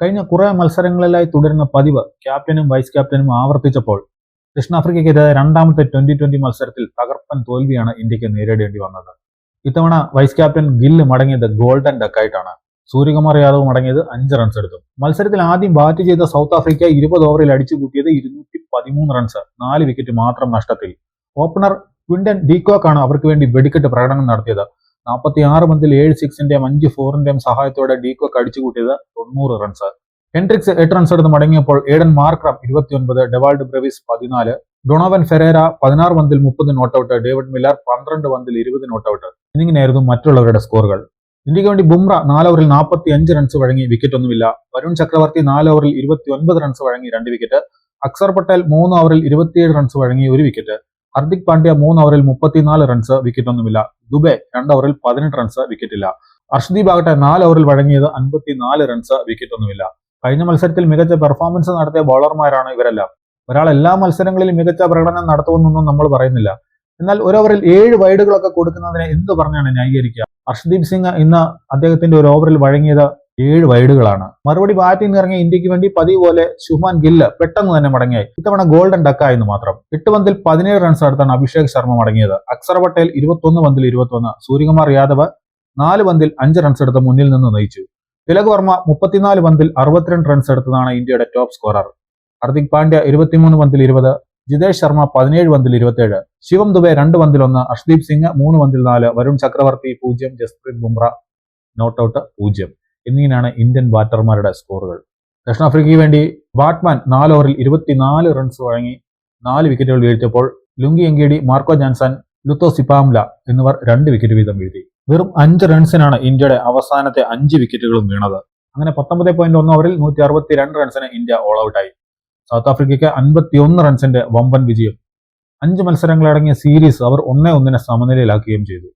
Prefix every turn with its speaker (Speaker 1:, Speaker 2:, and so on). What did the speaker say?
Speaker 1: കഴിഞ്ഞ കുറെ മത്സരങ്ങളിലായി തുടരുന്ന പതിവ് ക്യാപ്റ്റനും വൈസ് ക്യാപ്റ്റനും ആവർത്തിച്ചപ്പോൾ ദക്ഷിണാഫ്രിക്കയ്ക്കെതിരെ രണ്ടാമത്തെ ട്വന്റി മത്സരത്തിൽ തകർപ്പൻ തോൽവിയാണ് ഇന്ത്യക്ക് നേരിടേണ്ടി വന്നത്. ഇത്തവണ വൈസ് ക്യാപ്റ്റൻ ഗില്ല് മടങ്ങിയത് ഗോൾഡൻ ഡക്കായിട്ടാണ്. സൂര്യകുമാർ യാദവ് മടങ്ങിയത് 5 റൺസ് എടുത്തു. മത്സരത്തിൽ ആദ്യം ബാറ്റ് ചെയ്ത സൗത്ത് ആഫ്രിക്ക 20 ഓവറിൽ അടിച്ചുകൂട്ടിയത് 213 റൺസ്, 4 വിക്കറ്റ് മാത്രം നഷ്ടത്തിൽ. ഓപ്പണർ ക്വിന്റൻ ഡീകോക്ക് ആണ് അവർക്ക് വേണ്ടി വെടിക്കെട്ട് പ്രകടനം നടത്തിയത്. 46 പന്തിൽ 7 സിക്സിന്റെയും 5 ഫോറിന്റെയും സഹായത്തോടെ ഡീകോക്ക് അടിച്ചുകൂട്ടിയത് 90 റൺസ്. ഹെൻഡ്രിക്സ് 8 റൺസ് എടുത്ത് മടങ്ങിയപ്പോൾ Aiden Markram 29, Dewald Brevis 14, Donovan Ferreira 16 പന്തിൽ 30 നോട്ടൌട്ട്, ഡേവിഡ് മില്ലർ 12 പന്തിൽ 20 നോട്ടൌട്ട് എന്നിങ്ങനെയായിരുന്നു മറ്റുള്ളവരുടെ സ്കോറുകൾ. ഇന്ത്യക്ക് വേണ്ടി ബുംറ 4 ഓവറിൽ 45 റൺസ് വഴങ്ങി, വിക്കറ്റ് ഒന്നുമില്ല. വരുൺ ചക്രവർത്തി 4 ഓവറിൽ 29 റൺസ് വഴങ്ങി, 2 വിക്കറ്റ്. അക്സർ പട്ടേൽ 3 ഓവറിൽ 27 റൺസ് വഴങ്ങി, 1 വിക്കറ്റ്. ഹർദിക് പാണ്ഡ്യ 3 ഓവറിൽ 34 റൺസ്, വിക്കറ്റ് ഒന്നുമില്ല. ദുബെ 2 ഓവറിൽ 18 റൺസ്, വിക്കറ്റില്ല. അർഷ്ദീപ് ആകട്ടെ 4 ഓവറിൽ വഴങ്ങിയത് 54 റൺസ്, വിക്കറ്റ് ഒന്നുമില്ല. കഴിഞ്ഞ മത്സരത്തിൽ മികച്ച പെർഫോമൻസ് നടത്തിയ ബൗളർമാരാണ് ഇവരെല്ലാം. ഒരാൾ എല്ലാ മത്സരങ്ങളിലും മികച്ച പ്രകടനം നടത്തുമെന്നൊന്നും നമ്മൾ പറയുന്നില്ല. എന്നാൽ ഒരു ഓവറിൽ 7 വൈഡുകളൊക്കെ കൊടുക്കുന്നതിനെ എന്ത് പറഞ്ഞാണ് ന്യായീകരിക്കുക? അർഷ്ദീപ് സിംഗ് ഇന്ന് അദ്ദേഹത്തിന്റെ ഒരു ഓവറിൽ വഴങ്ങിയത് 7 വൈഡുകളാണ്. മറുപടി ബാറ്റിംഗ് ഇറങ്ങിയ ഇന്ത്യക്ക് വേണ്ടി പതിവ് പോലെ ശുഭ്മാൻ ഗില്ല് പെട്ടെന്ന് തന്നെ മടങ്ങിയായി. ഇത്തവണ ഗോൾഡൻ ഡക്കായെന്ന് മാത്രം. 8 പന്തിൽ 17 റൺസ് അടുത്താണ് അഭിഷേക് ശർമ്മ മടങ്ങിയത്. അക്സർ പട്ടേൽ 21 പന്തിൽ 21, സൂര്യകുമാർ യാദവ് 4 പന്തിൽ 5 റൺസ് എടുത്ത് മുന്നിൽ നിന്ന് നയിച്ചു. തിലക് വർമ്മ 34 പന്തിൽ 62 റൺസ് എടുത്തതാണ് ഇന്ത്യയുടെ ടോപ്പ് സ്കോറർ. ഹർദിക് പാണ്ഡ്യ 23 പന്തിൽ 20, ജിതേഷ് ശർമ്മ 17 പന്തിൽ 27, ശിവം ദുബെ 2 പന്തിൽ 1, അർഷ്ദീപ് സിംഗ് 3 പന്തിൽ 4, വരുൺ ചക്രവർത്തി 0, ജസ്പ്രീത് ബുംറ നോട്ടൌട്ട് 0 എന്നിങ്ങനെയാണ് ഇന്ത്യൻ ബാറ്റർമാരുടെ സ്കോറുകൾ. ദക്ഷിണാഫ്രിക്കയ്ക്ക് വേണ്ടി ബാറ്റ്മാൻ 4 ഓവറിൽ 24 റൺസ് വഴങ്ങി 4 വിക്കറ്റുകൾ വീഴ്ത്തിയപ്പോൾ ലുങ്കി എങ്കേഡി, മാർക്കോ ജാൻസൺ, ലുത്തോ സിപാംല എന്നിവർ 2 വിക്കറ്റ് വീതം വീഴ്ത്തി. വെറും 5 റൺസിനാണ് ഇന്ത്യയുടെ അവസാനത്തെ 5 വിക്കറ്റുകളും വീണത്. അങ്ങനെ 19.1 ഓവറിൽ 162 റൺസിന് ഇന്ത്യ ഓൾ ഔട്ടായി. സൗത്ത് ആഫ്രിക്കയ്ക്ക് 51 റൺസിന്റെ വമ്പൻ വിജയം. 5 മത്സരങ്ങളടങ്ങിയ സീരീസ് അവർ 1-1 സമനിലയിലാക്കുകയും ചെയ്തു.